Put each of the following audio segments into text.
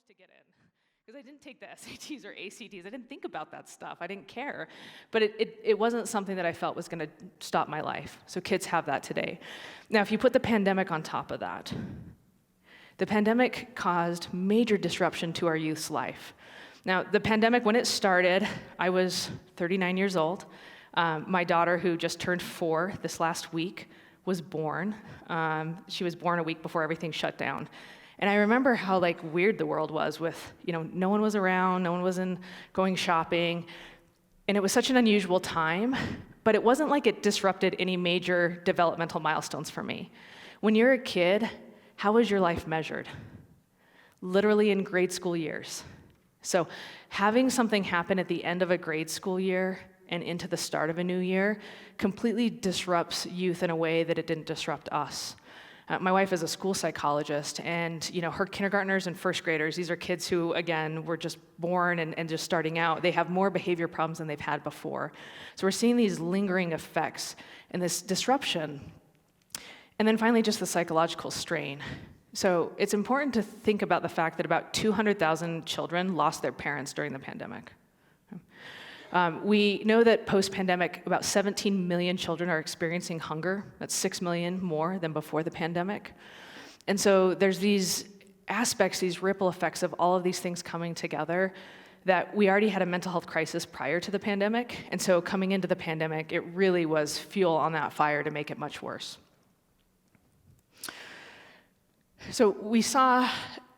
to get in. Because I didn't take the SATs or ACTs. I didn't think about that stuff. I didn't care. But it wasn't something that I felt was going to stop my life. So kids have that today. Now, if you put the pandemic on top of that, the pandemic caused major disruption to our youth's life. Now, the pandemic, when it started, I was 39 years old. My daughter, who just turned 4 this last week, was born. She was born a week before everything shut down. And I remember how weird the world was with, no one was around, no one was going shopping. And it was such an unusual time, but it wasn't like it disrupted any major developmental milestones for me. When you're a kid, how is your life measured? Literally in grade school years. So having something happen at the end of a grade school year and into the start of a new year completely disrupts youth in a way that it didn't disrupt us. My wife is a school psychologist, and her kindergartners and first graders, these are kids who, again, were just born and just starting out. They have more behavior problems than they've had before. So we're seeing these lingering effects and this disruption. And then finally, just the psychological strain. So it's important to think about the fact that about 200,000 children lost their parents during the pandemic. We know that post-pandemic, about 17 million children are experiencing hunger. That's 6 million more than before the pandemic. And so there's these aspects, these ripple effects of all of these things coming together, that we already had a mental health crisis prior to the pandemic. And so coming into the pandemic, it really was fuel on that fire to make it much worse. So we saw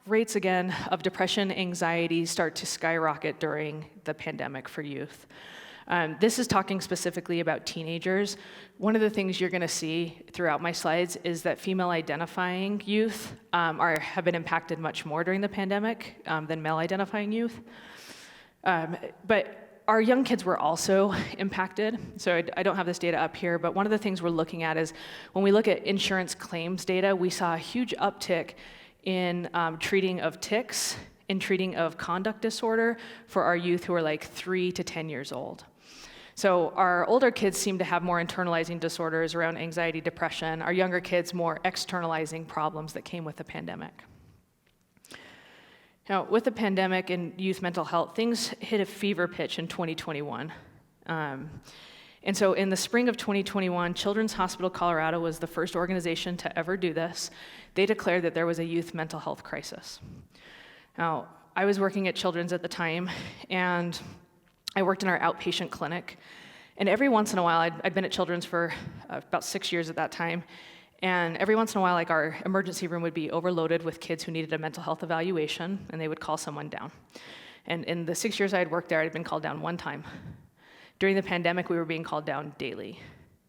rates again of depression, anxiety start to skyrocket during the pandemic for youth. This is talking specifically about teenagers. One of the things you're going to see throughout my slides is that female-identifying youth have been impacted much more during the pandemic than male-identifying youth. But our young kids were also impacted. So I don't have this data up here, but one of the things we're looking at is when we look at insurance claims data, we saw a huge uptick in treating of tics, in treating of conduct disorder for our youth who are 3 to 10 years old. So our older kids seem to have more internalizing disorders around anxiety, depression. Our younger kids more externalizing problems that came with the pandemic. Now, with the pandemic and youth mental health, things hit a fever pitch in 2021. And so in the spring of 2021, Children's Hospital Colorado was the first organization to ever do this. They declared that there was a youth mental health crisis. Now, I was working at Children's at the time, and I worked in our outpatient clinic. And every once in a while, I'd been at Children's for about 6 years at that time, and every once in a while, our emergency room would be overloaded with kids who needed a mental health evaluation, and they would call someone down. And in the 6 years I had worked there, I'd been called down one time. During the pandemic, we were being called down daily.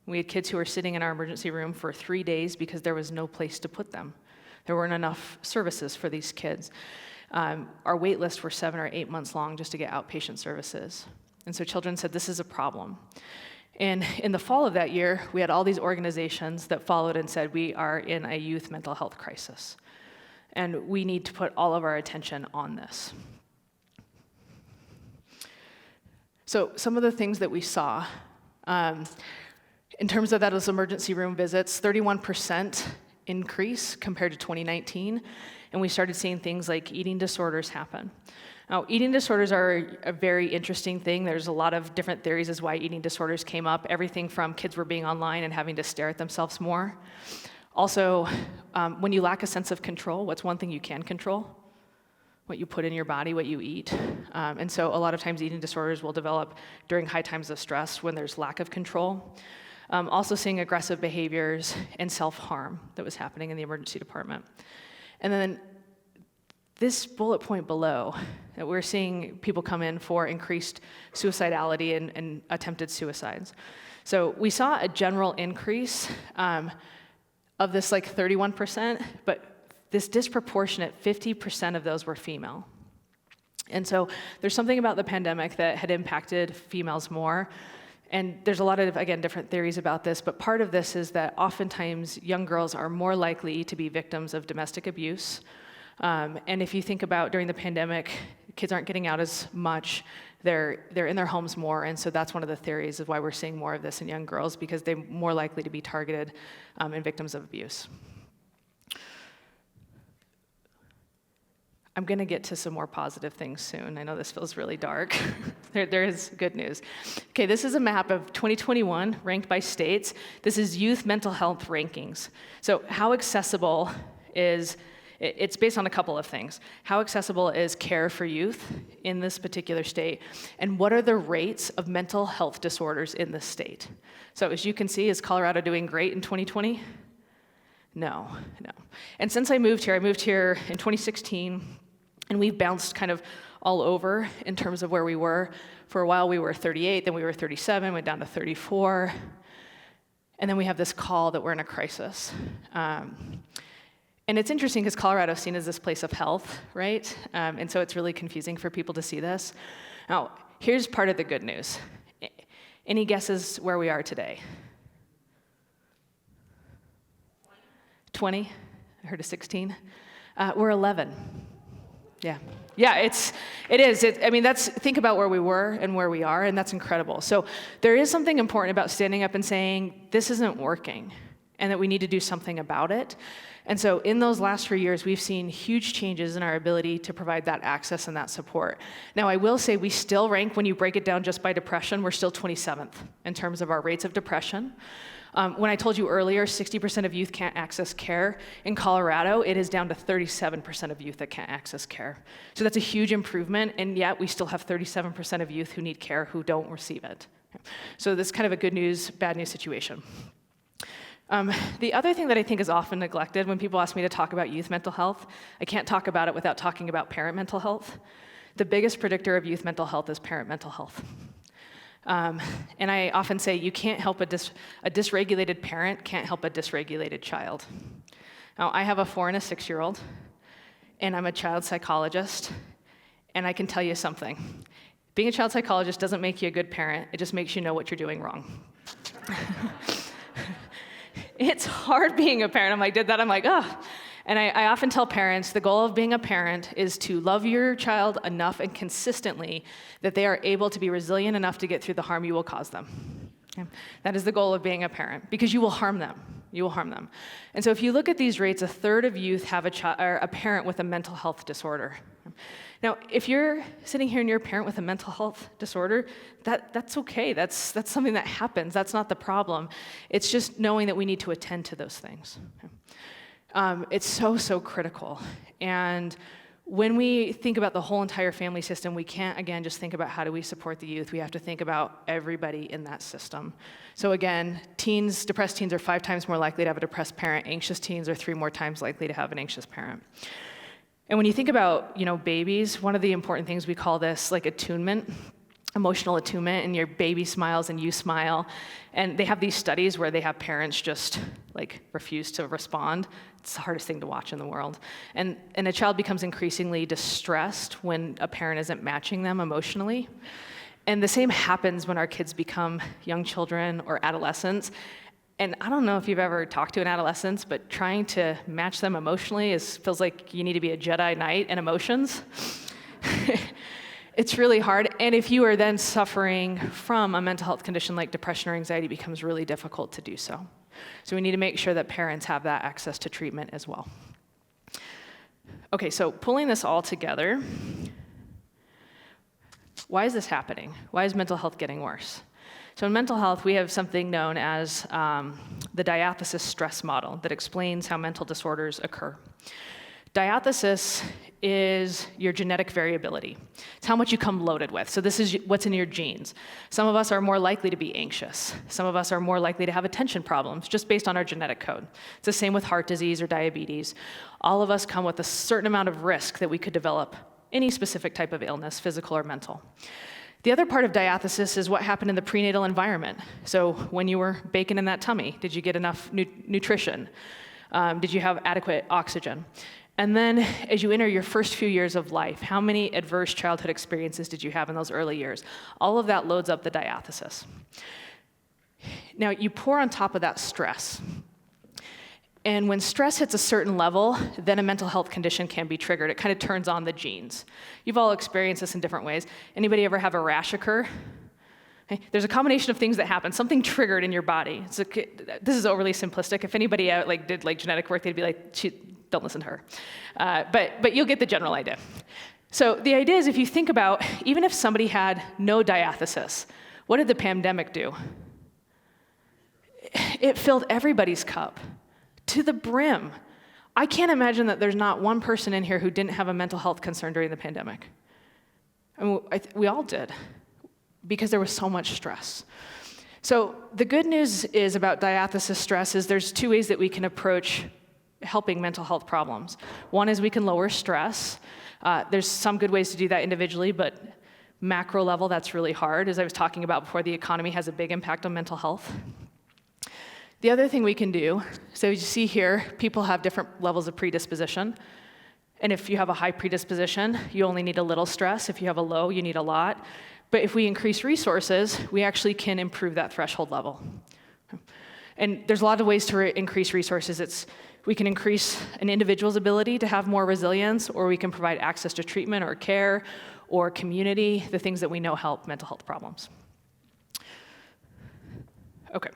We had kids who were sitting in our emergency room for 3 days because there was no place to put them. There weren't enough services for these kids. Our wait lists were 7 or 8 months long just to get outpatient services. And so children said, this is a problem. And in the fall of that year, we had all these organizations that followed and said, we are in a youth mental health crisis. And we need to put all of our attention on this. So some of the things that we saw, in terms of those emergency room visits, 31% increase compared to 2019, and we started seeing things like eating disorders happen. Now, eating disorders are a very interesting thing. There's a lot of different theories as why eating disorders came up, everything from kids were being online and having to stare at themselves more. Also, when you lack a sense of control, what's one thing you can control? What you put in your body, what you eat. And so a lot of times eating disorders will develop during high times of stress when there's lack of control. Also seeing aggressive behaviors and self-harm that was happening in the emergency department. And then this bullet point below, that we're seeing people come in for increased suicidality and attempted suicides. So we saw a general increase of this 31%, but this disproportionate 50% of those were female. And so there's something about the pandemic that had impacted females more. And there's a lot of, again, different theories about this, but part of this is that oftentimes young girls are more likely to be victims of domestic abuse. And if you think about during the pandemic, kids aren't getting out as much, they're in their homes more, and so that's one of the theories of why we're seeing more of this in young girls, because they're more likely to be targeted and victims of abuse. I'm going to get to some more positive things soon. I know this feels really dark. There is good news. Okay, this is a map of 2021 ranked by states. This is youth mental health rankings. So how accessible is, it's based on a couple of things. How accessible is care for youth in this particular state? And what are the rates of mental health disorders in this state? So as you can see, is Colorado doing great in 2020? No. And since I moved here in 2016, and we've bounced kind of all over in terms of where we were. For a while we were 38, then we were 37, went down to 34. And then we have this call that we're in a crisis. And it's interesting because Colorado is seen as this place of health, right? And so it's really confusing for people to see this. Now, here's part of the good news. Any guesses where we are today? 20? I heard a 16. We're 11. Yeah, it is. I mean, think about where we were and where we are, and that's incredible. So there is something important about standing up and saying, this isn't working, and that we need to do something about it. And so in those last 3 years, we've seen huge changes in our ability to provide that access and that support. Now, I will say we still rank, when you break it down just by depression, we're still 27th in terms of our rates of depression. When I told you earlier, 60% of youth can't access care, in Colorado, it is down to 37% of youth that can't access care. So that's a huge improvement, and yet we still have 37% of youth who need care who don't receive it. So this is kind of a good news, bad news situation. The other thing that I think is often neglected when people ask me to talk about youth mental health, I can't talk about it without talking about parent mental health. The biggest predictor of youth mental health is parent mental health. And I often say you can't help a dysregulated parent can't help a dysregulated child. Now, I have a 4 and a 6-year-old, and I'm a child psychologist, and I can tell you something. Being a child psychologist doesn't make you a good parent, it just makes you know what you're doing wrong. It's hard being a parent. I'm like, oh. And I often tell parents, the goal of being a parent is to love your child enough and consistently that they are able to be resilient enough to get through the harm you will cause them. Okay? That is the goal of being a parent, because you will harm them. You will harm them. And so if you look at these rates, a third of youth have a parent with a mental health disorder. Now, if you're sitting here and you're a parent with a mental health disorder, that's okay. That's something that happens. That's not the problem. It's just knowing that we need to attend to those things. Okay? It's so critical. And when we think about the whole entire family system, we can't, again, just think about how do we support the youth. We have to think about everybody in that system. So again, depressed teens are 5 times more likely to have a depressed parent. Anxious teens are 3 more times likely to have an anxious parent. And when you think about, babies, one of the important things, we call this like attunement, emotional attunement, and your baby smiles and you smile. And they have these studies where they have parents just refuse to respond. It's the hardest thing to watch in the world. And a child becomes increasingly distressed when a parent isn't matching them emotionally. And the same happens when our kids become young children or adolescents. And I don't know if you've ever talked to an adolescent, but trying to match them emotionally feels like you need to be a Jedi Knight in emotions. It's really hard, and if you are then suffering from a mental health condition like depression or anxiety, it becomes really difficult to do so. So we need to make sure that parents have that access to treatment as well. Okay, so pulling this all together, why is this happening? Why is mental health getting worse? So in mental health, we have something known as the diathesis stress model that explains how mental disorders occur. Diathesis is your genetic variability. It's how much you come loaded with. So this is what's in your genes. Some of us are more likely to be anxious. Some of us are more likely to have attention problems, just based on our genetic code. It's the same with heart disease or diabetes. All of us come with a certain amount of risk that we could develop any specific type of illness, physical or mental. The other part of diathesis is what happened in the prenatal environment. So when you were baking in that tummy, did you get enough nutrition? Did you have adequate oxygen? And then as you enter your first few years of life, how many adverse childhood experiences did you have in those early years? All of that loads up the diathesis. Now, you pour on top of that stress. And when stress hits a certain level, then a mental health condition can be triggered. It kind of turns on the genes. You've all experienced this in different ways. Anybody ever have a rash occur? Okay. There's a combination of things that happen. Something triggered in your body. This is overly simplistic. If anybody did genetic work, they'd be like, don't listen to her. But you'll get the general idea. So the idea is if you think about, even if somebody had no diathesis, what did the pandemic do? It filled everybody's cup to the brim. I can't imagine that there's not one person in here who didn't have a mental health concern during the pandemic. I mean, we all did, because there was so much stress. So the good news is about diathesis stress is there's two ways that we can approach helping mental health problems. One is we can lower stress. There's some good ways to do that individually, but macro level, that's really hard. As I was talking about before, the economy has a big impact on mental health. The other thing we can do, so as you see here, people have different levels of predisposition. And if you have a high predisposition, you only need a little stress. If you have a low, you need a lot. But if we increase resources, we actually can improve that threshold level. And there's a lot of ways to increase resources. We can increase an individual's ability to have more resilience, or we can provide access to treatment or care or community, the things that we know help mental health problems. Okay.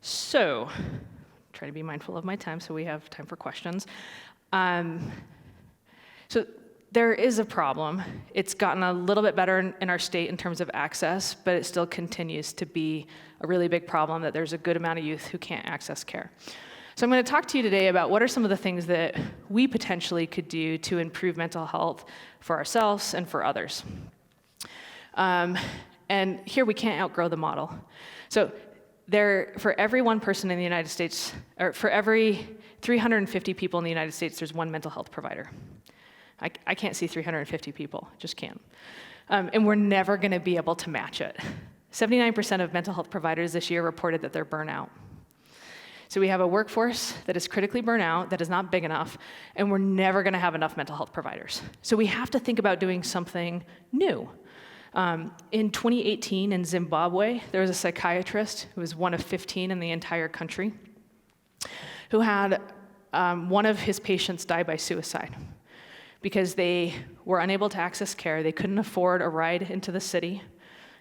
So, try to be mindful of my time so we have time for questions. So there is a problem. It's gotten a little bit better in our state in terms of access, but it still continues to be a really big problem that there's a good amount of youth who can't access care. So I'm going to talk to you today about what are some of the things that we potentially could do to improve mental health for ourselves and for others. And here we can't outgrow the model. So for every one person in the United States, or for every 350 people in the United States, there's one mental health provider. I can't see 350 people, just can't. And we're never going to be able to match it. 79% of mental health providers this year reported that they're burnout. So we have a workforce that is critically burnt out, that is not big enough, and we're never going to have enough mental health providers. So we have to think about doing something new. In 2018 in Zimbabwe, there was a psychiatrist who was one of 15 in the entire country who had one of his patients die by suicide because they were unable to access care, they couldn't afford a ride into the city,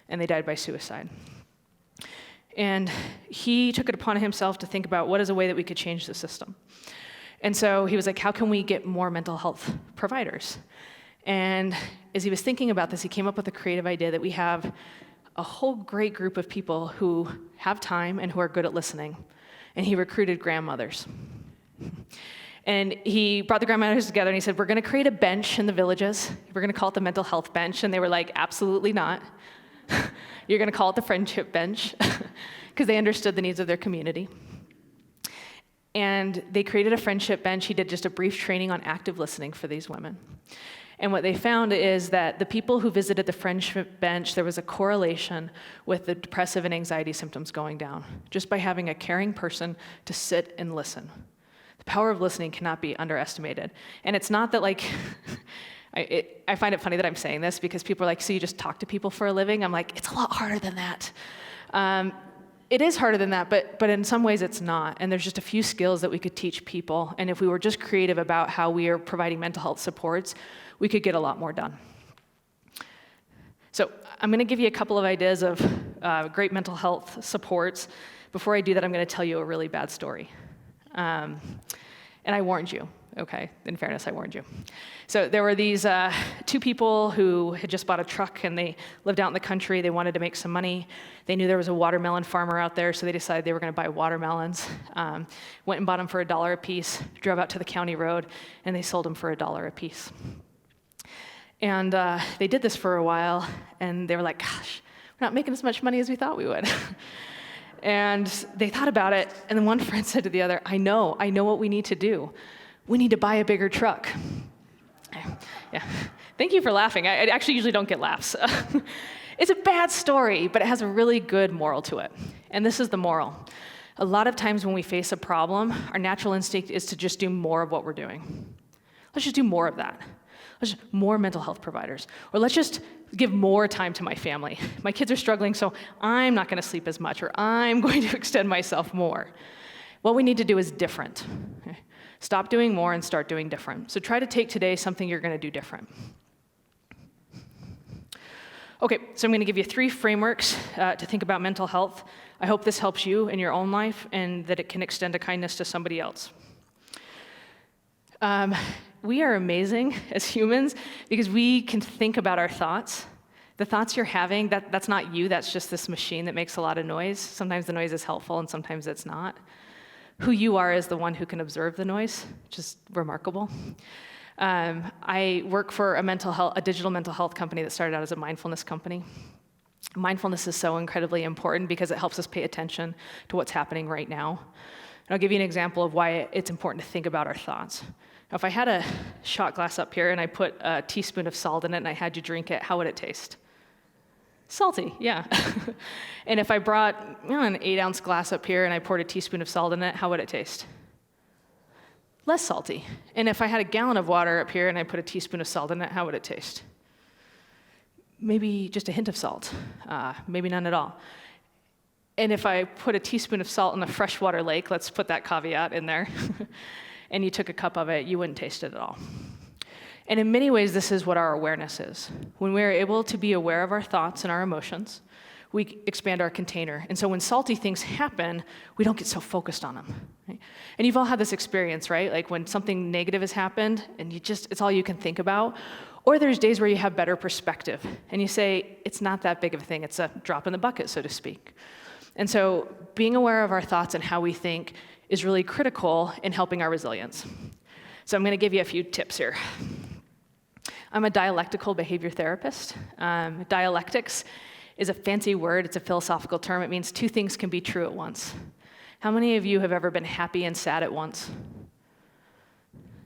and they died by suicide. And he took it upon himself to think about what is a way that we could change the system. And so he was like, how can we get more mental health providers? And as he was thinking about this, he came up with a creative idea that we have a whole great group of people who have time and who are good at listening. And he recruited grandmothers. And he brought the grandmothers together and he said, we're going to create a bench in the villages. We're going to call it the mental health bench. And they were like, absolutely not. You're going to call it the friendship bench, because they understood the needs of their community. And they created a friendship bench. He did just a brief training on active listening for these women. And what they found is that the people who visited the friendship bench, there was a correlation with the depressive and anxiety symptoms going down, just by having a caring person to sit and listen. The power of listening cannot be underestimated. And it's not that like, I find it funny that I'm saying this because people are like, so you just talk to people for a living? I'm like, it's a lot harder than that. It is harder than that, but in some ways it's not. And there's just a few skills that we could teach people. And if we were just creative about how we are providing mental health supports, we could get a lot more done. So I'm going to give you a couple of ideas of great mental health supports. Before I do that, I'm going to tell you a really bad story. And I warned you. Okay, in fairness, I warned you. So there were these two people who had just bought a truck and they lived out in the country. They wanted to make some money. They knew there was a watermelon farmer out there, so they decided they were going to buy watermelons. Went and bought them for $1 a piece, drove out to the county road, and they sold them for $1 a piece. And they did this for a while, and they were like, gosh, we're not making as much money as we thought we would. And they thought about it, and then one friend said to the other, I know what we need to do. We need to buy a bigger truck. Yeah, thank you for laughing. I actually usually don't get laughs. It's a bad story, but it has a really good moral to it. And this is the moral. A lot of times when we face a problem, our natural instinct is to just do more of what we're doing. Let's just do more of that. Let's just more mental health providers. Or let's just give more time to my family. My kids are struggling, so I'm not going to sleep as much, or I'm going to extend myself more. What we need to do is different. Okay? Stop doing more and start doing different. So try to take today something you're going to do different. Okay, so I'm going to give you 3 frameworks to think about mental health. I hope this helps you in your own life and that it can extend a kindness to somebody else. We are amazing as humans because we can think about our thoughts. The thoughts you're having, that's not you, that's just this machine that makes a lot of noise. Sometimes the noise is helpful and sometimes it's not. Who you are is the one who can observe the noise, which is remarkable. I work for a digital mental health company that started out as a mindfulness company. Mindfulness is so incredibly important because it helps us pay attention to what's happening right now. And I'll give you an example of why it's important to think about our thoughts. Now, if I had a shot glass up here and I put a teaspoon of salt in it and I had you drink it, how would it taste? Salty, yeah. And if I brought an 8-ounce glass up here and I poured a teaspoon of salt in it, how would it taste? Less salty. And if I had a gallon of water up here and I put a teaspoon of salt in it, how would it taste? Maybe just a hint of salt, maybe none at all. And if I put a teaspoon of salt in a freshwater lake, let's put that caveat in there, and you took a cup of it, you wouldn't taste it at all. And in many ways, this is what our awareness is. When we're able to be aware of our thoughts and our emotions, we expand our container. And so when salty things happen, we don't get so focused on them. Right? And you've all had this experience, right? Like when something negative has happened and it's all you can think about. Or there's days where you have better perspective and you say, it's not that big of a thing. It's a drop in the bucket, so to speak. And so being aware of our thoughts and how we think is really critical in helping our resilience. So I'm going to give you a few tips here. I'm a dialectical behavior therapist. Dialectics is a fancy word. It's a philosophical term. It means two things can be true at once. How many of you have ever been happy and sad at once?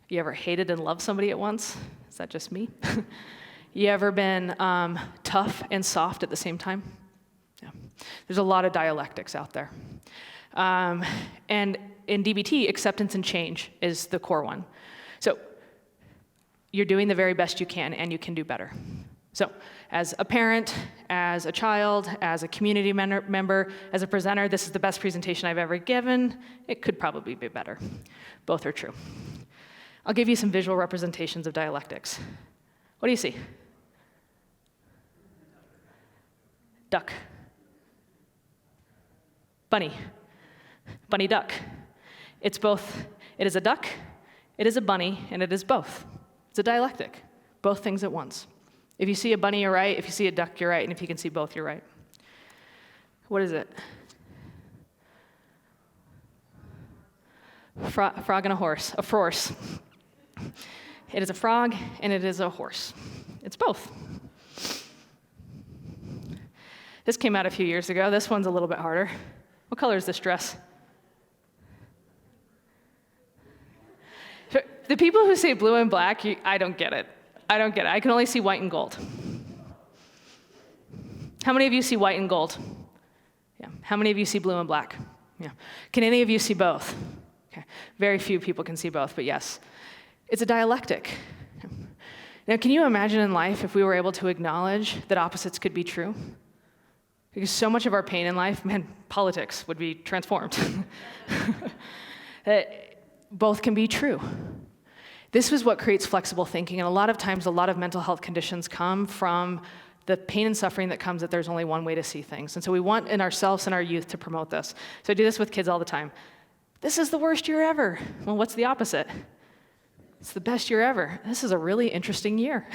You ever hated and loved somebody at once? Is that just me? You ever been tough and soft at the same time? Yeah. There's a lot of dialectics out there. And in DBT, acceptance and change is the core one. So you're doing the very best you can, and you can do better. So as a parent, as a child, as a community member, as a presenter, this is the best presentation I've ever given. It could probably be better. Both are true. I'll give you some visual representations of dialectics. What do you see? Duck. Bunny. Bunny duck. It's both. It is a duck, it is a bunny, and it is both. It's a dialectic. Both things at once. If you see a bunny, you're right. If you see a duck, you're right. And if you can see both, you're right. What is it? Frog and a horse. A force. It is a frog and it is a horse. It's both. This came out a few years ago. This one's a little bit harder. What color is this dress? The people who say blue and black, I don't get it. I don't get it. I can only see white and gold. How many of you see white and gold? Yeah. How many of you see blue and black? Yeah. Can any of you see both? Okay. Very few people can see both, but yes. It's a dialectic. Now, can you imagine in life if we were able to acknowledge that opposites could be true? Because so much of our pain in life, man, politics would be transformed. Both can be true. This is what creates flexible thinking, and a lot of times, a lot of mental health conditions come from the pain and suffering that comes that there's only one way to see things. And so we want in ourselves and our youth to promote this. So I do this with kids all the time. This is the worst year ever. Well, what's the opposite? It's the best year ever. This is a really interesting year.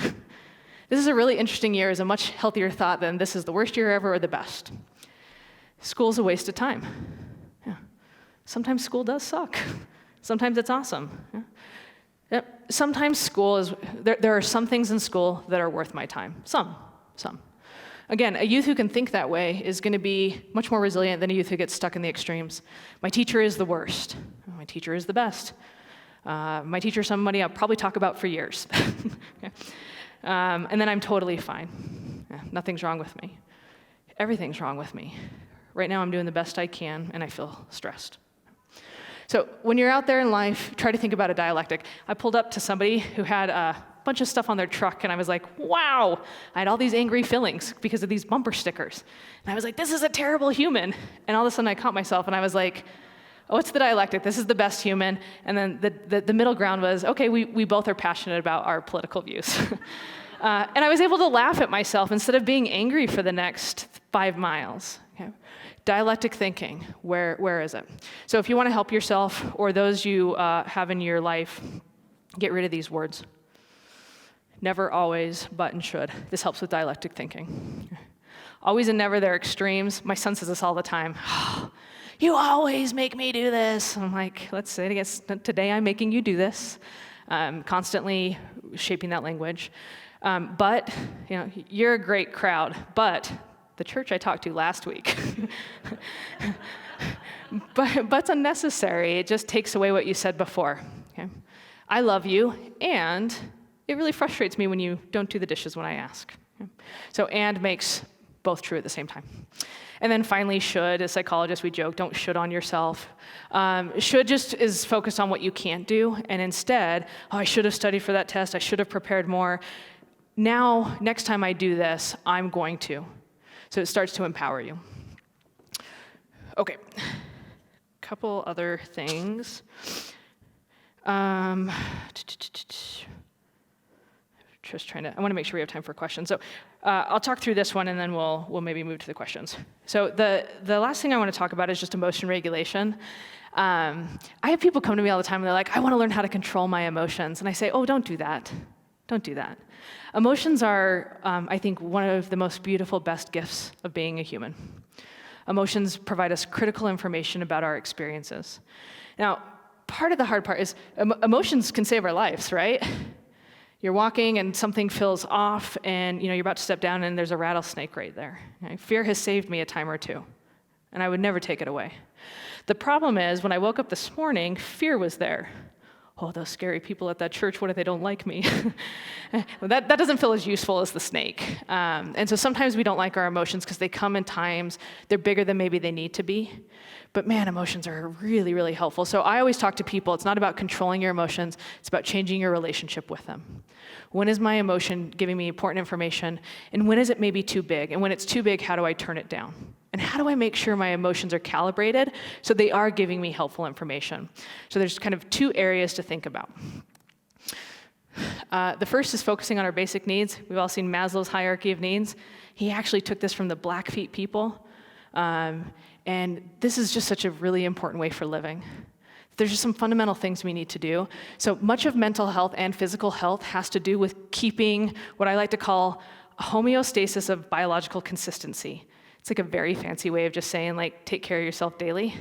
This is a really interesting year is a much healthier thought than this is the worst year ever or the best. School's a waste of time. Yeah. Sometimes school does suck. Sometimes it's awesome. Yeah. Sometimes school is, there are some things in school that are worth my time. Some. Again, a youth who can think that way is going to be much more resilient than a youth who gets stuck in the extremes. My teacher is the worst. My teacher is the best. My teacher is somebody I'll probably talk about for years. Okay. And then I'm totally fine. Yeah, nothing's wrong with me. Everything's wrong with me. Right now I'm doing the best I can, and I feel stressed. So when you're out there in life, try to think about a dialectic. I pulled up to somebody who had a bunch of stuff on their truck, and I was like, wow, I had all these angry feelings because of these bumper stickers. And I was like, this is a terrible human. And all of a sudden I caught myself, and I was like, oh, it's the dialectic. This is the best human. And then the middle ground was, okay, we both are passionate about our political views. And I was able to laugh at myself instead of being angry for the next 5 miles. Okay. Dialectic thinking, where is it? So if you want to help yourself or those you have in your life, Get rid of these words. Never, always, but, and should. This helps with dialectic thinking. Always and never, they're extremes. My son says this all the time. You always make me do this. I'm like, let's say it again. Today I'm making you do this. Constantly shaping that language. But, you're a great crowd. But the church I talked to last week. But's unnecessary. It just takes away what you said before. Okay? I love you, and it really frustrates me when you don't do the dishes when I ask. Okay? So and makes both true at the same time. And then finally, should. As psychologists, we joke, don't should on yourself. Should just is focused on what you can't do, and instead, I should have studied for that test, I should have prepared more. Now, next time I do this, I'm going to. So it starts to empower you. Okay, couple other things. Just trying to, I want to make sure we have time for questions. So I'll talk through this one and then we'll maybe move to the questions. So the last thing I want to talk about is just emotion regulation. I have people come to me all the time and they're like, I want to learn how to control my emotions. And I say, oh, don't do that. Don't do that. Emotions are, I think, one of the most beautiful, best gifts of being a human. Emotions provide us critical information about our experiences. Now, part of the hard part is emotions can save our lives, right? You're walking and something feels off and you're about to step down and there's a rattlesnake right there. Okay? Fear has saved me a time or two, and I would never take it away. The problem is when I woke up this morning, fear was there. Oh, those scary people at that church, what if they don't like me? that doesn't feel as useful as the snake. And so sometimes we don't like our emotions because they come in times, they're bigger than maybe they need to be. But man, emotions are really, really helpful. So I always talk to people, it's not about controlling your emotions, it's about changing your relationship with them. When is my emotion giving me important information? And when is it maybe too big? And when it's too big, how do I turn it down? And how do I make sure my emotions are calibrated so they are giving me helpful information? So there's kind of two areas to think about. The first is focusing on our basic needs. We've all seen Maslow's hierarchy of needs. He actually took this from the Blackfeet people. And this is just such a really important way for living. There's just some fundamental things we need to do. So much of mental health and physical health has to do with keeping what I like to call a homeostasis of biological consistency. It's like a very fancy way of just saying, like, take care of yourself daily.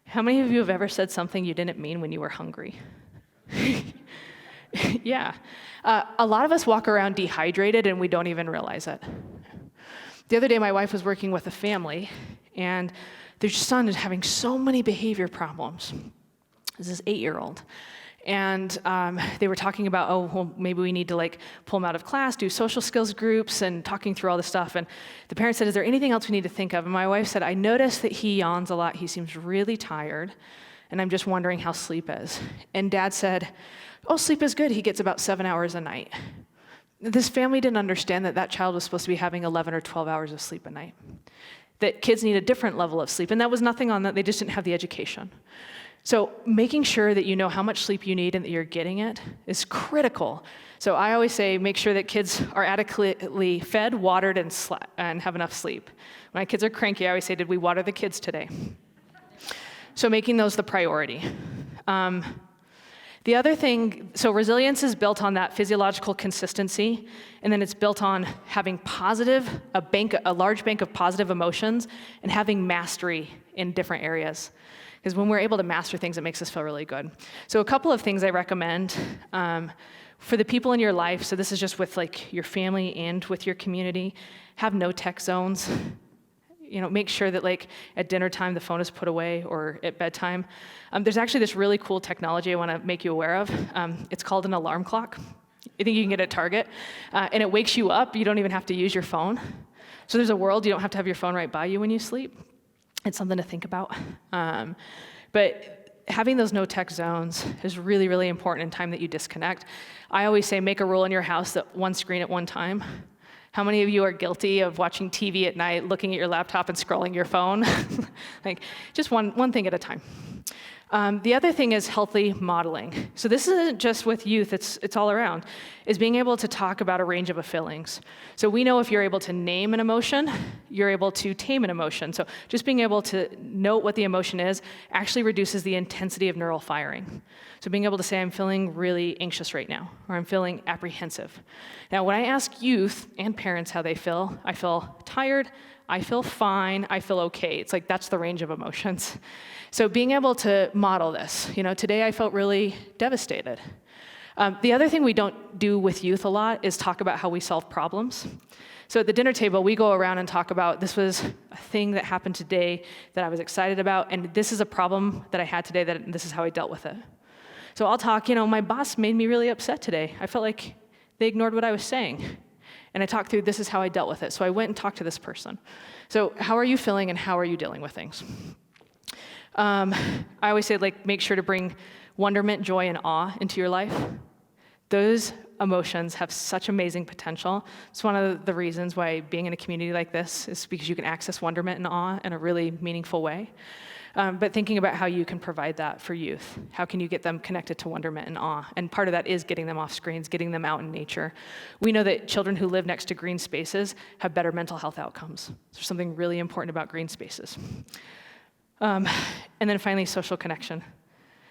How many of you have ever said something you didn't mean when you were hungry? Yeah. A lot of us walk around dehydrated and we don't even realize it. The other day, my wife was working with a family, and their son is having so many behavior problems. This is 8-year-old. And they were talking about, oh, well, maybe we need to pull him out of class, do social skills groups, and talking through all this stuff. And the parent said, is there anything else we need to think of? And my wife said, I noticed that he yawns a lot. He seems really tired. And I'm just wondering how sleep is. And dad said, oh, sleep is good. He gets about 7 hours a night. This family didn't understand that that child was supposed to be having 11 or 12 hours of sleep a night. That kids need a different level of sleep. And that was nothing on that. They just didn't have the education. So making sure that you know how much sleep you need and that you're getting it is critical. So I always say make sure that kids are adequately fed, watered, and have enough sleep. When my kids are cranky, I always say, did we water the kids today? So making those the priority. The other thing, so resilience is built on that physiological consistency, and then it's built on having a large bank of positive emotions, and having mastery in different areas. Because when we're able to master things, it makes us feel really good. So a couple of things I recommend for the people in your life, so this is just with your family and with your community, have no tech zones. Make sure that at dinner time the phone is put away or at bedtime. There's actually this really cool technology I want to make you aware of. It's called an alarm clock. I think you can get it at Target. And it wakes you up. You don't even have to use your phone. So there's a world you don't have to have your phone right by you when you sleep. It's something to think about. But having those no tech zones is really, really important in time that you disconnect. I always say make a rule in your house that one screen at one time. How many of you are guilty of watching TV at night, looking at your laptop and scrolling your phone? Just one thing at a time. The other thing is healthy modeling. So this isn't just with youth, it's all around, is being able to talk about a range of feelings. So we know if you're able to name an emotion, you're able to tame an emotion. So just being able to note what the emotion is actually reduces the intensity of neural firing. So being able to say, I'm feeling really anxious right now, or I'm feeling apprehensive. Now, when I ask youth and parents how they feel, I feel tired, I feel fine, I feel okay. It's like that's the range of emotions. So being able to model this, today I felt really devastated. The other thing we don't do with youth a lot is talk about how we solve problems. So at the dinner table, we go around and talk about this was a thing that happened today that I was excited about, and this is a problem that I had today, that this is how I dealt with it. So I'll talk, my boss made me really upset today. I felt like they ignored what I was saying. And I talked through, this is how I dealt with it. So I went and talked to this person. So how are you feeling and how are you dealing with things? I always say, make sure to bring wonderment, joy, and awe into your life. Those emotions have such amazing potential. It's one of the reasons why being in a community like this is because you can access wonderment and awe in a really meaningful way. But thinking about how you can provide that for youth. How can you get them connected to wonderment and awe? And part of that is getting them off screens, getting them out in nature. We know that children who live next to green spaces have better mental health outcomes. There's something really important about green spaces. And then finally, social connection.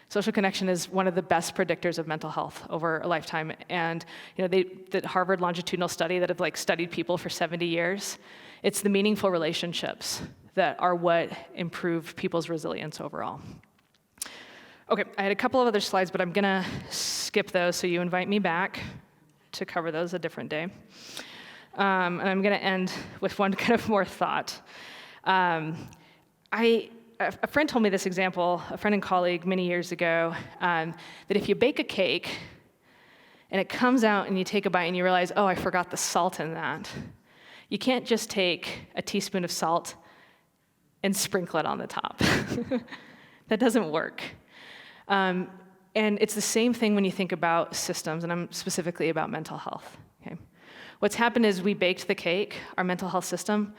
Social connection is one of the best predictors of mental health over a lifetime. And the Harvard longitudinal study that have studied people for 70 years, it's the meaningful relationships that are what improve people's resilience overall. Okay, I had a couple of other slides, but I'm gonna skip those, so you invite me back to cover those a different day. And I'm gonna end with one kind of more thought. A friend told me this example, a friend and colleague many years ago, that if you bake a cake and it comes out and you take a bite and you realize, oh, I forgot the salt in that, you can't just take a teaspoon of salt and sprinkle it on the top. That doesn't work. And it's the same thing when you think about systems, and I'm specifically about mental health. Okay? What's happened is we baked the cake, our mental health system,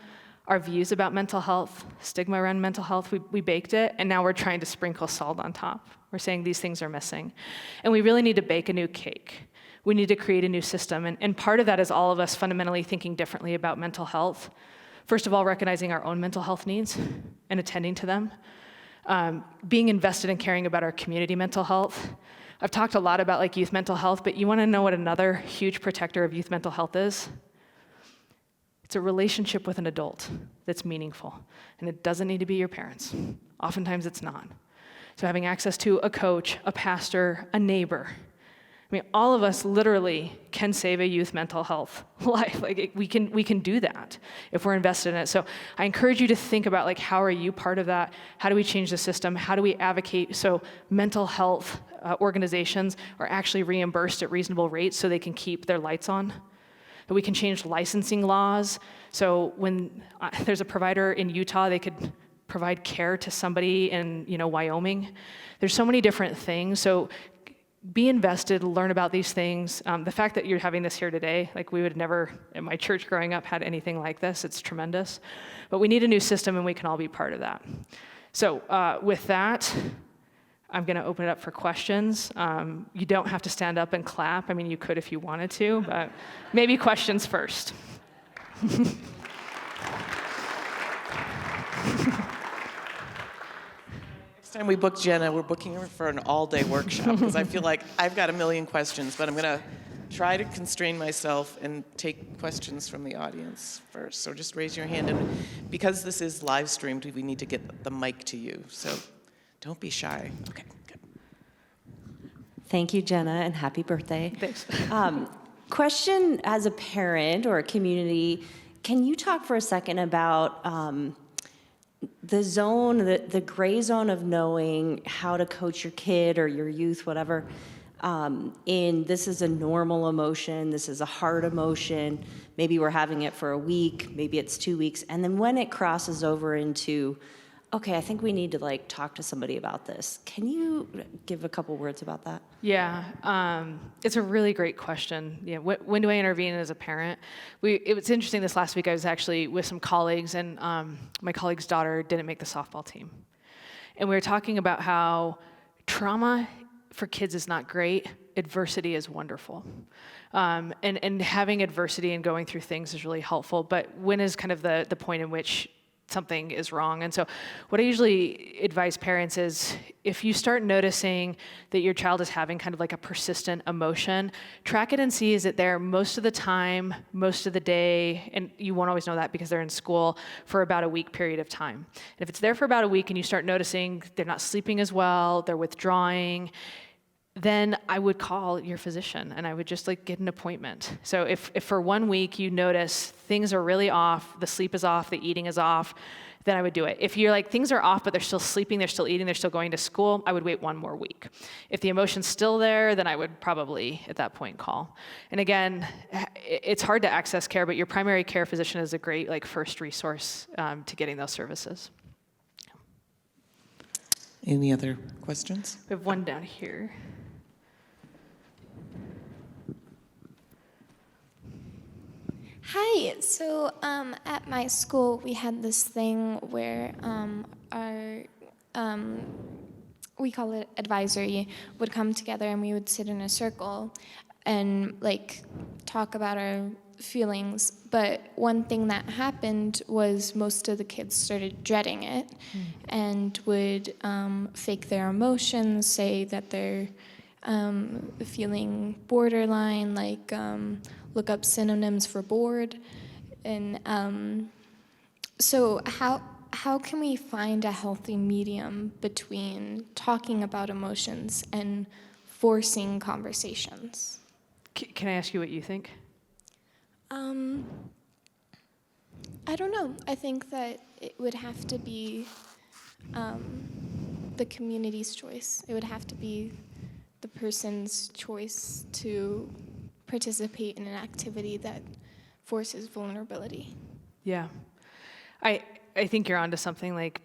our views about mental health, stigma around mental health, we baked it, and now we're trying to sprinkle salt on top. We're saying these things are missing. And we really need to bake a new cake. We need to create a new system, and part of that is all of us fundamentally thinking differently about mental health. First of all, recognizing our own mental health needs and attending to them. Being invested in caring about our community mental health. I've talked a lot about youth mental health, but you want to know what another huge protector of youth mental health is? It's a relationship with an adult that's meaningful. And it doesn't need to be your parents. Oftentimes it's not. So having access to a coach, a pastor, a neighbor. All of us literally can save a youth mental health life. We can do that if we're invested in it. So I encourage you to think about how are you part of that? How do we change the system? How do we advocate so mental health organizations are actually reimbursed at reasonable rates so they can keep their lights on? That we can change licensing laws. So when there's a provider in Utah, they could provide care to somebody in Wyoming. There's so many different things. So be invested, learn about these things. The fact that you're having this here today, we would never, in my church growing up, had anything like this. It's tremendous. But we need a new system, and we can all be part of that. So with that, I'm going to open it up for questions. You don't have to stand up and clap. You could if you wanted to, but maybe questions first. Next time we book Jenna, we're booking her for an all-day workshop because I feel like I've got a million questions, but I'm going to try to constrain myself and take questions from the audience first. So just raise your hand, and because this is live streamed, we need to get the mic to you. So don't be shy. Okay, good. Thank you, Jenna, and happy birthday. Thanks. Question as a parent or a community, can you talk for a second about the zone, the gray zone of knowing how to coach your kid or your youth, whatever, in this is a normal emotion, this is a hard emotion, maybe we're having it for a week, maybe it's 2 weeks, and then when it crosses over into, okay, I think we need to like talk to somebody about this. Can you give a couple words about that? Yeah, it's a really great question. Yeah, when do I intervene as a parent? It was interesting this last week. I was actually with some colleagues, and my colleague's daughter didn't make the softball team. And we were talking about how trauma for kids is not great, adversity is wonderful. And having adversity and going through things is really helpful, but when is kind of the point in which something is wrong? And so what I usually advise parents is, if you start noticing that your child is having kind of like a persistent emotion, track it and see, is it there most of the time, most of the day, and you won't always know that because they're in school, for about a week period of time. And if it's there for about a week and you start noticing they're not sleeping as well, they're withdrawing, then I would call your physician and I would just like get an appointment. So if for 1 week you notice things are really off, the sleep is off, the eating is off, then I would do it. If you're like, things are off, but they're still sleeping, they're still eating, they're still going to school, I would wait 1 more week. If the emotion's still there, then I would probably at that point call. And again, it's hard to access care, but your primary care physician is a great like first resource to getting those services. Any other questions? We have one down here. Hi. So at my school, we had this thing where we call it advisory, would come together and we would sit in a circle and like talk about our feelings. But one thing that happened was most of the kids started dreading it and would fake their emotions, say that they're feeling borderline, like look up synonyms for bored. And so how can we find a healthy medium between talking about emotions and forcing conversations? Can I ask you what you think? I don't know. I think that it would have to be the community's choice. It would have to be the person's choice to participate in an activity that forces vulnerability. Yeah. I think you're onto something. Like,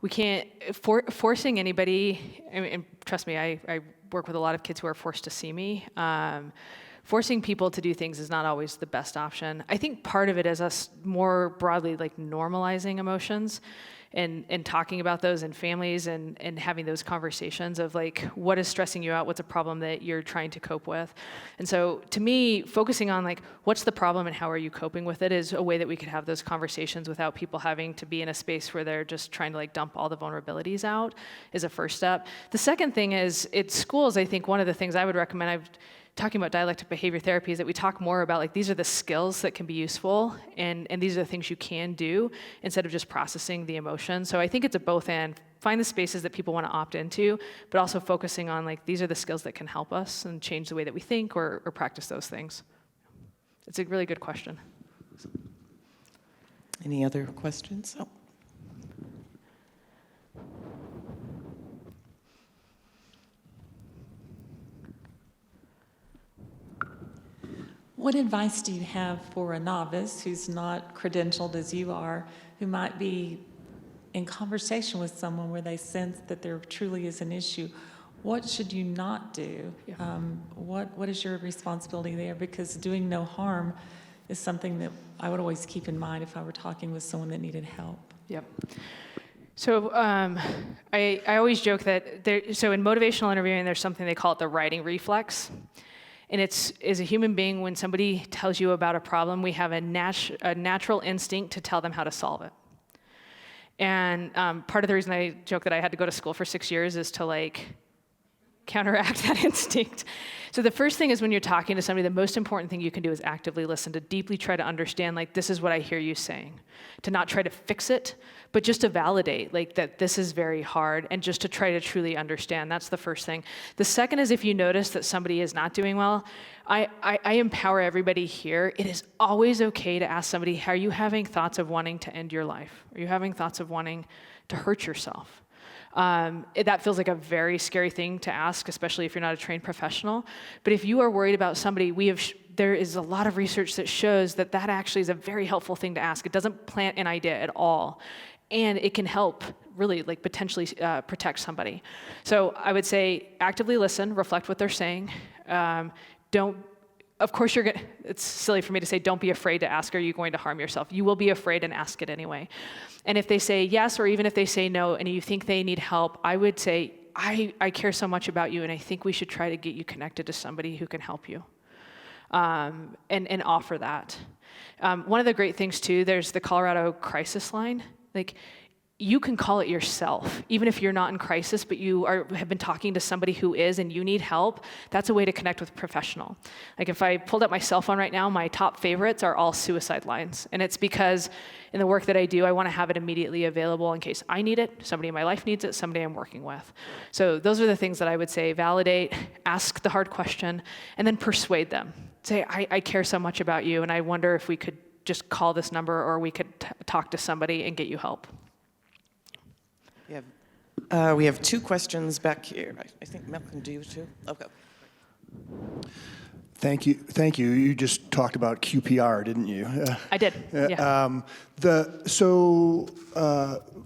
we can't, forcing anybody, and trust me, I work with a lot of kids who are forced to see me. Forcing people to do things is not always the best option. I think part of it is us more broadly like normalizing emotions and talking about those in families and having those conversations of like, what is stressing you out? What's a problem that you're trying to cope with? And so to me, focusing on like, what's the problem and how are you coping with it is a way that we could have those conversations without people having to be in a space where they're just trying to like dump all the vulnerabilities out, is a first step. The second thing is, at schools, I think one of the things I would recommend, talking about dialectic behavior therapy, is that we talk more about like, these are the skills that can be useful and these are the things you can do instead of just processing the emotion. So I think it's a both and. Find the spaces that people want to opt into, but also focusing on like, these are the skills that can help us and change the way that we think or practice those things. It's a really good question. Any other questions? Oh. What advice do you have for a novice who's not credentialed as you are, who might be in conversation with someone where they sense that there truly is an issue? What should you not do? Yeah. What is your responsibility there? Because doing no harm is something that I would always keep in mind if I were talking with someone that needed help. Yep. So I always joke that so in motivational interviewing, there's something they call it the writing reflex. And it's, as a human being, when somebody tells you about a problem, we have a natural instinct to tell them how to solve it. And part of the reason I joke that I had to go to school for 6 years is to like counteract that instinct. So the first thing is, when you're talking to somebody, the most important thing you can do is actively listen, to deeply try to understand, like, this is what I hear you saying. To not try to fix it, but just to validate, like, that this is very hard, and just to try to truly understand. That's the first thing. The second is, if you notice that somebody is not doing well, I empower everybody here. It is always okay to ask somebody, are you having thoughts of wanting to end your life? Are you having thoughts of wanting to hurt yourself? That feels like a very scary thing to ask, especially if you're not a trained professional. But if you are worried about somebody, there is a lot of research that shows that that actually is a very helpful thing to ask. It doesn't plant an idea at all. And it can help really like potentially protect somebody. So I would say actively listen, reflect what they're saying. Don't of course it's silly for me to say, don't be afraid to ask, are you going to harm yourself? You will be afraid and ask it anyway. And if they say yes, or even if they say no, and you think they need help, I would say, I care so much about you, and I think we should try to get you connected to somebody who can help you, and offer that. One of the great things too, there's the Colorado Crisis Line. Like, you can call it yourself, even if you're not in crisis, but you have been talking to somebody who is, and you need help. That's a way to connect with a professional. Like, if I pulled up my cell phone right now, my top favorites are all suicide lines. And it's because in the work that I do, I want to have it immediately available in case I need it, somebody in my life needs it, somebody I'm working with. So those are the things that I would say: validate, ask the hard question, and then persuade them. Say, I care so much about you, and I wonder if we could just call this number, or we could talk to somebody and get you help. We have 2 questions back here. I think Malcolm, do you too? Okay. Thank you. You just talked about QPR, didn't you? I did, yeah.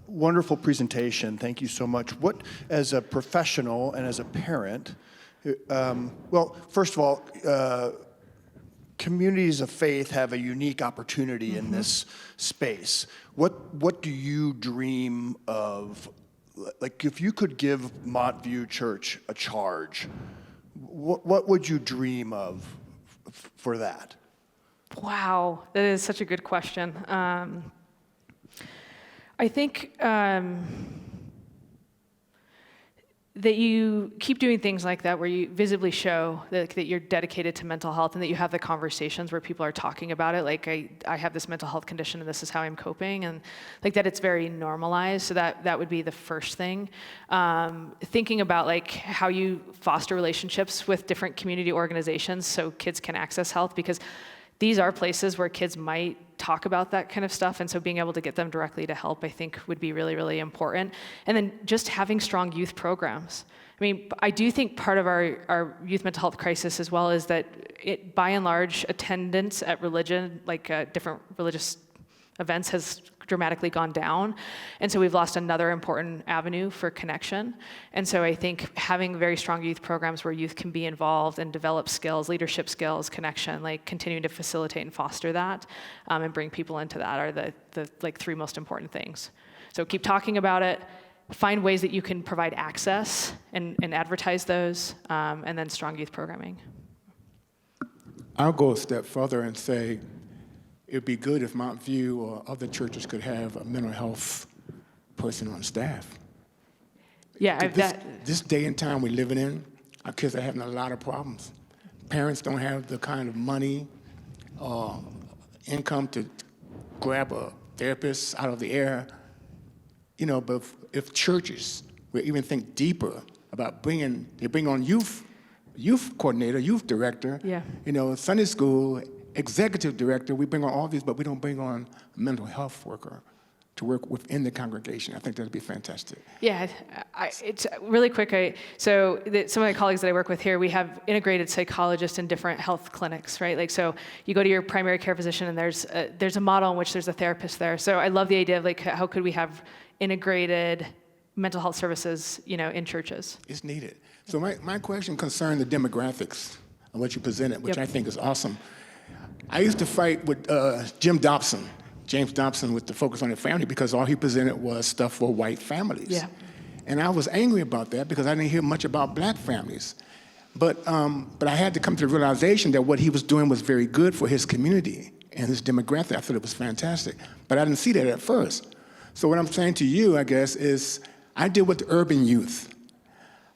Wonderful presentation. Thank you so much. What, as a professional and as a parent, well, first of all, communities of faith have a unique opportunity in this space. What do you dream of? Like, if you could give Montview Church a charge, what would you dream of for that? Wow, that is such a good question. I think that you keep doing things like that, where you visibly show that you're dedicated to mental health, and that you have the conversations where people are talking about it. Like, I have this mental health condition, and this is how I'm coping, and like that it's very normalized. So that would be the first thing. Thinking about like how you foster relationships with different community organizations so kids can access health, because these are places where kids might talk about that kind of stuff, and so being able to get them directly to help, I think, would be really, really important. And then just having strong youth programs. I mean, I do think part of our youth mental health crisis as well is that by and large, attendance at different religious events has dramatically gone down. And so we've lost another important avenue for connection. And so I think having very strong youth programs where youth can be involved and develop skills, leadership skills, connection, like continuing to facilitate and foster that, and bring people into that are the 3 most important things. So keep talking about it, find ways that you can provide access and advertise those, and then strong youth programming. I'll go a step further and say, it'd be good if Montview or other churches could have a mental health person on staff. Yeah, This day and time we're living in, our kids are having a lot of problems. Parents don't have the kind of money or income to grab a therapist out of the air. You know, but if churches would even think deeper about bring on youth coordinator, youth director, yeah. You know, Sunday school, executive director, we bring on all these, but we don't bring on a mental health worker to work within the congregation. I think that'd be fantastic. Yeah, it's really quick. Some of my colleagues that I work with here, we have integrated psychologists in different health clinics, right? Like, so you go to your primary care physician, and there's a model in which there's a therapist there. So I love the idea of like, how could we have integrated mental health services, in churches? It's needed. So my question concerned the demographics of what you presented, which I think is awesome. I used to fight with James Dobson, with the focus on the family, because all he presented was stuff for white families. Yeah. And I was angry about that because I didn't hear much about black families. But I had to come to the realization that what he was doing was very good for his community and his demographic. I thought it was fantastic. But I didn't see that at first. So what I'm saying to you, I guess, is I deal with the urban youth.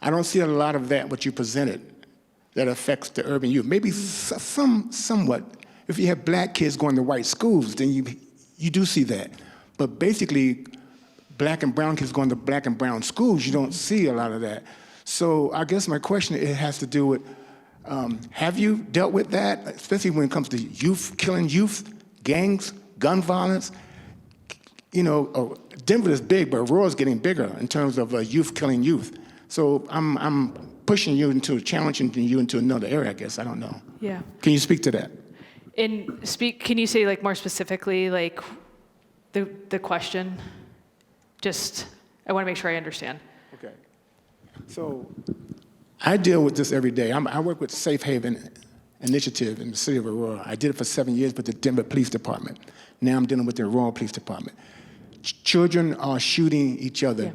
I don't see a lot of that, what you presented, that affects the urban youth. Maybe somewhat. If you have black kids going to white schools, then you do see that. But basically, black and brown kids going to black and brown schools, you don't see a lot of that. So I guess my question, it has to do with, have you dealt with that, especially when it comes to youth, killing youth, gangs, gun violence? Denver is big, but Aurora's getting bigger in terms of youth killing youth. So I'm pushing you challenging you into another area, I guess. I don't know. Yeah. Can you speak to that? Can you say like more specifically, like the question? Just, I want to make sure I understand. Okay. So I deal with this every day. I work with Safe Haven initiative in the city of Aurora. I did it for 7 years with the Denver Police Department. Now I'm dealing with the Aurora Police Department. Children are shooting each other.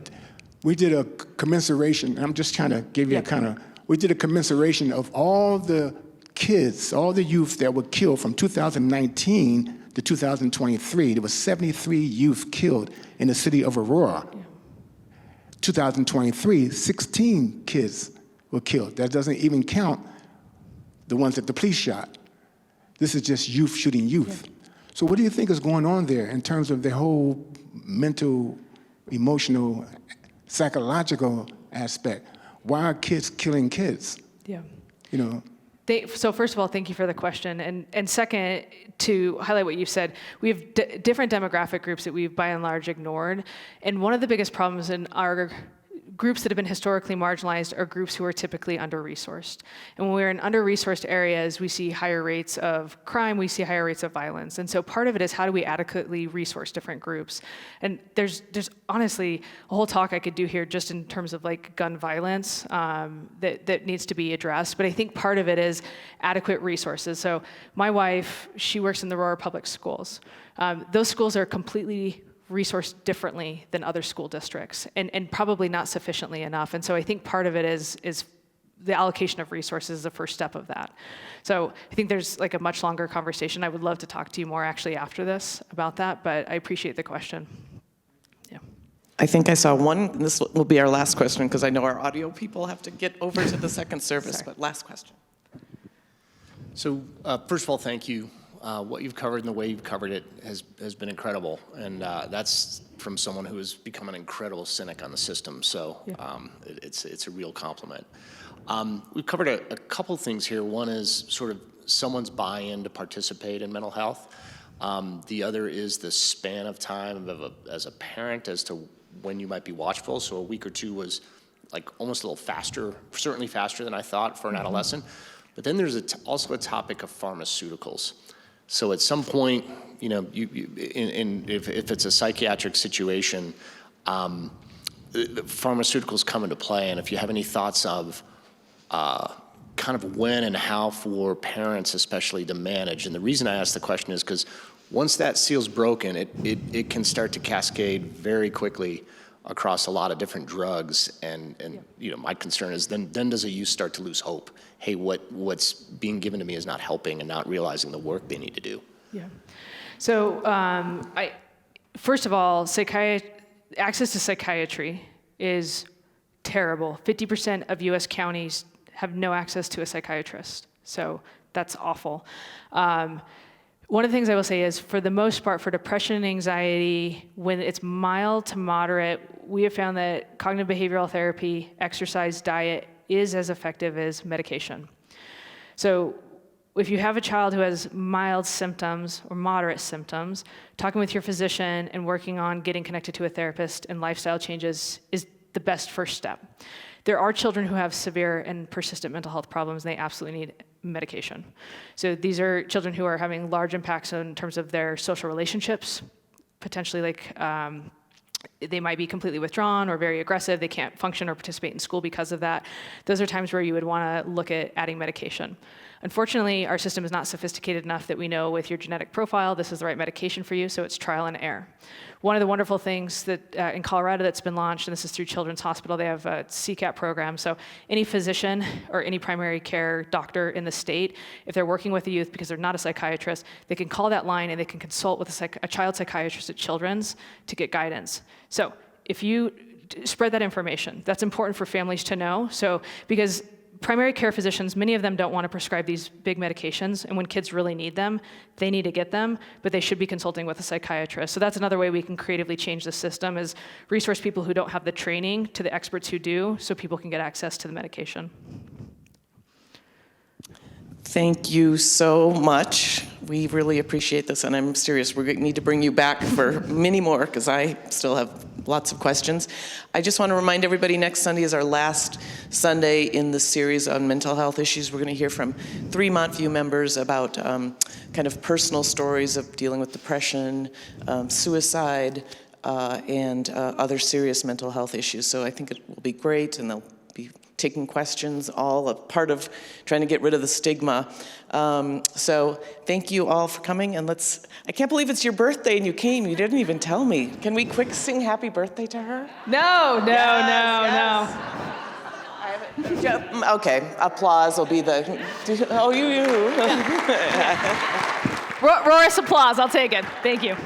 We did a commensuration. I'm just trying to give you a kind of, we did a commensuration of all the kids, all the youth that were killed from 2019 to 2023. There was 73 youth killed in the city of Aurora. 2023, 16 kids were killed. That doesn't even count the ones that the police shot. This is just youth shooting youth. So what do you think is going on there in terms of the whole mental, emotional, psychological aspect? Why are kids killing kids? Yeah. You know, So first of all, thank you for the question. And second, to highlight what you said, we have different demographic groups that we've by and large ignored. And one of the biggest problems in our groups that have been historically marginalized are groups who are typically under-resourced. And when we're in under-resourced areas, we see higher rates of crime, we see higher rates of violence. And so part of it is how do we adequately resource different groups? And there's honestly a whole talk I could do here just in terms of like gun violence that needs to be addressed. But I think part of it is adequate resources. So my wife, she works in the Aurora Public Schools. Those schools are completely resourced differently than other school districts, and probably not sufficiently enough. And so I think part of it is the allocation of resources is the first step of that. So I think there's like a much longer conversation. I would love to talk to you more actually after this about that, but I appreciate the question. Yeah. I think I saw one. This will be our last question because I know our audio people have to get over to the second service, but last question. So first of all, thank you. What you've covered and the way you've covered it has been incredible, and that's from someone who has become an incredible cynic on the system. So it's a real compliment. We've covered a couple things here. One is sort of someone's buy-in to participate in mental health. The other is the span of time as a parent as to when you might be watchful. So a week or two was like almost a little faster, certainly faster than I thought for an adolescent. But then there's also a topic of pharmaceuticals. So at some point, you know, if it's a psychiatric situation, pharmaceuticals come into play. And if you have any thoughts of kind of when and how for parents especially to manage. And the reason I ask the question is because once that seal's broken, it can start to cascade very quickly across a lot of different drugs. And you know, my concern is then does a youth start to lose hope? Hey, what's being given to me is not helping, and not realizing the work they need to do. Yeah. So first of all, access to psychiatry is terrible. 50% of U.S. counties have no access to a psychiatrist. So that's awful. One of the things I will say is, for the most part, for depression and anxiety, when it's mild to moderate, we have found that cognitive behavioral therapy, exercise, diet is as effective as medication. So if you have a child who has mild symptoms or moderate symptoms, talking with your physician and working on getting connected to a therapist and lifestyle changes is the best first step. There are children who have severe and persistent mental health problems, and they absolutely need medication. So these are children who are having large impacts in terms of their social relationships, potentially like they might be completely withdrawn or very aggressive. They can't function or participate in school because of that. Those are times where you would want to look at adding medication. Unfortunately, our system is not sophisticated enough that we know with your genetic profile, this is the right medication for you, so it's trial and error. One of the wonderful things that in Colorado that's been launched, and this is through Children's Hospital, they have a CCAP program, so any physician or any primary care doctor in the state, if they're working with a youth because they're not a psychiatrist, they can call that line and they can consult with a child psychiatrist at Children's to get guidance. So if you spread that information, that's important for families to know. So because primary care physicians, many of them don't want to prescribe these big medications, and when kids really need them, they need to get them, but they should be consulting with a psychiatrist. So that's another way we can creatively change the system, is resource people who don't have the training to the experts who do, so people can get access to the medication. Thank you so much. We really appreciate this, and I'm serious. We need to bring you back for many more, because I still have lots of questions. I just want to remind everybody, next Sunday is our last Sunday in the series on mental health issues. We're going to hear from 3 Montview members about kind of personal stories of dealing with depression, suicide, and other serious mental health issues. So I think it will be great, and they'll be taking questions, all a part of trying to get rid of the stigma. So thank you all for coming, and I can't believe it's your birthday and you came. You didn't even tell me. Can we quick sing happy birthday to her? No. Okay, applause will be the, oh, you. Roar us applause, I'll take it. Thank you.